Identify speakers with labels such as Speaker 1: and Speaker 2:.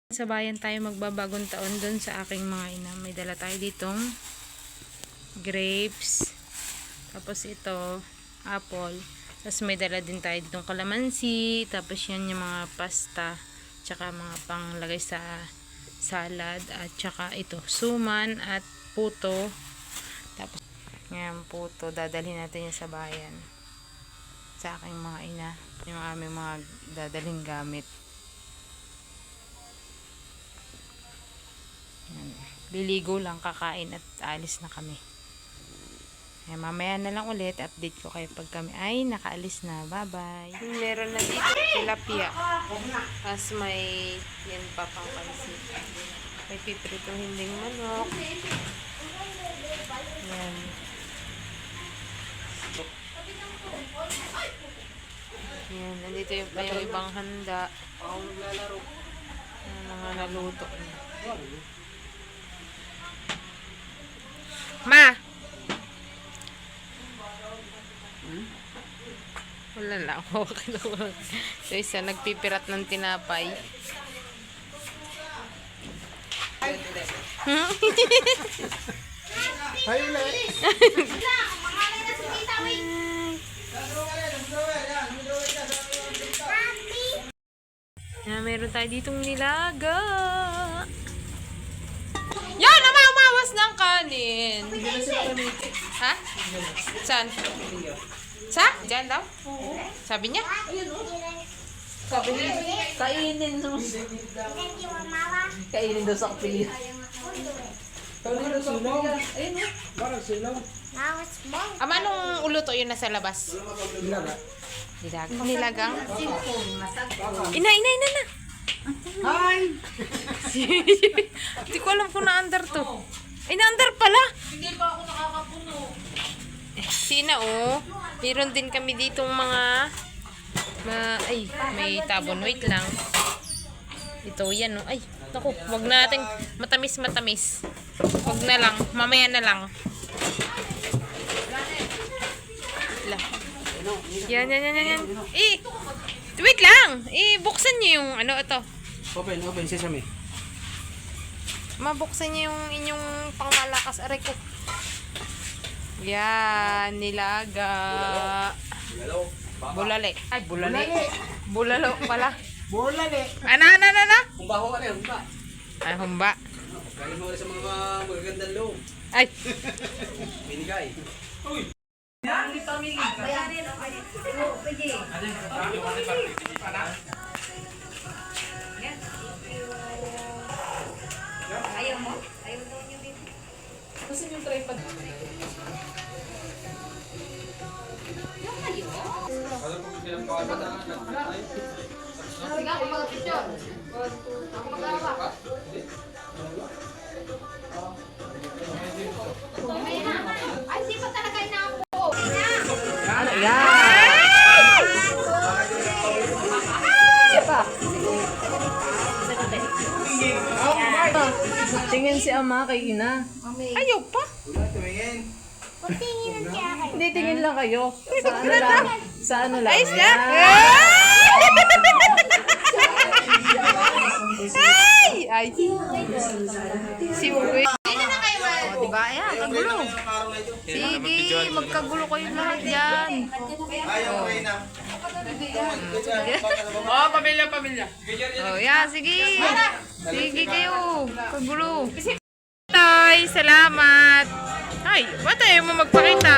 Speaker 1: Sa bayan tayo magbabagong taon doon sa aking mga ina. May dala tayo ditong grapes. Tapos ito, apple. Tapos may dala din tayo ditong kalamansi. Tapos yan yung mga pasta. Tsaka mga panglagay sa salad. At tsaka ito, suman at puto. Tapos, yan puto. Dadalhin natin yan sa bayan. Sa aking mga ina. Yung aming mga dadalhin gamit. Liligo lang, kakain at alis na kami. Mamaya na lang ulit, update ko kayo pag kami ay nakaalis na. Bye bye. Meron na dito tilapia. Tapos may yan pa pang pansit. May piprito hinding manok. Yan. Yan, nandito yung pa yung ibang handa. Yung mga naluto na. Ma! Wala lang. Okay lang. So, isa nagpipirat ng tinapay. Meron tayo ditong nilaga. Yan! Umawas ng kanin. Ha? Saan? Sa? Diyan daw? Sabi niya?
Speaker 2: Sabi niya, kainin mo. Kainin daw sa kapilya. Kainin daw sa kapilya. Ayun o. Parang silaw.
Speaker 1: Anong uluto yun nasa labas?
Speaker 2: Nilaga.
Speaker 1: Nilagang? Ina na.
Speaker 2: Hi!
Speaker 1: Hindi ko alam kung na-under to. Ay, na-under pala.
Speaker 2: Hindi pa ako nakakapuno.
Speaker 1: Sina, oh. Meron din kami ditong mga ay, may tabon. Wait lang. Ito, yan, oh. Ay, naku, wag natin matamis. Wag na lang. Mamaya na lang. Yan. Wait lang. Buksan niyo yung ano ito.
Speaker 2: Open, sesame.
Speaker 1: Mabuksan niyo yung inyong pangmalakas. Aray ko. Yan, nilaga. Bulale. Ay, bulale. Bulalo pala.
Speaker 2: Bulale.
Speaker 1: Ano?
Speaker 2: Humba ka rin, humba.
Speaker 1: Ay, humba.
Speaker 2: Galing mo rin sa mga magagandang loob.
Speaker 1: Ay.
Speaker 2: Binigay. Uy! Yan, di pamili. Bayarin ako. Pwede. Ayaw mo? Ayaw daw niyo din. Gusto niyo tripod? Yung kayo? Sige ako mag-picture. Ako mag-awa. Ay, sipat talaga na ako.
Speaker 1: Ano yan? Sipa.
Speaker 2: Tingin si ama kay ina.
Speaker 1: Ayaw pa.
Speaker 2: Hindi, tingin lang kayo. Sa ano lang? Sa ano lang?
Speaker 1: Ayos na. Ay. Si Uwe. Diba? Ayan, kagulo. Sige, magkagulo kayo lahat yan.
Speaker 2: Pamilya.
Speaker 1: Oh, yan, sige. Sige kayo. Kagulo. Tay, salamat. Ay, ba't ayaw mo magpakita?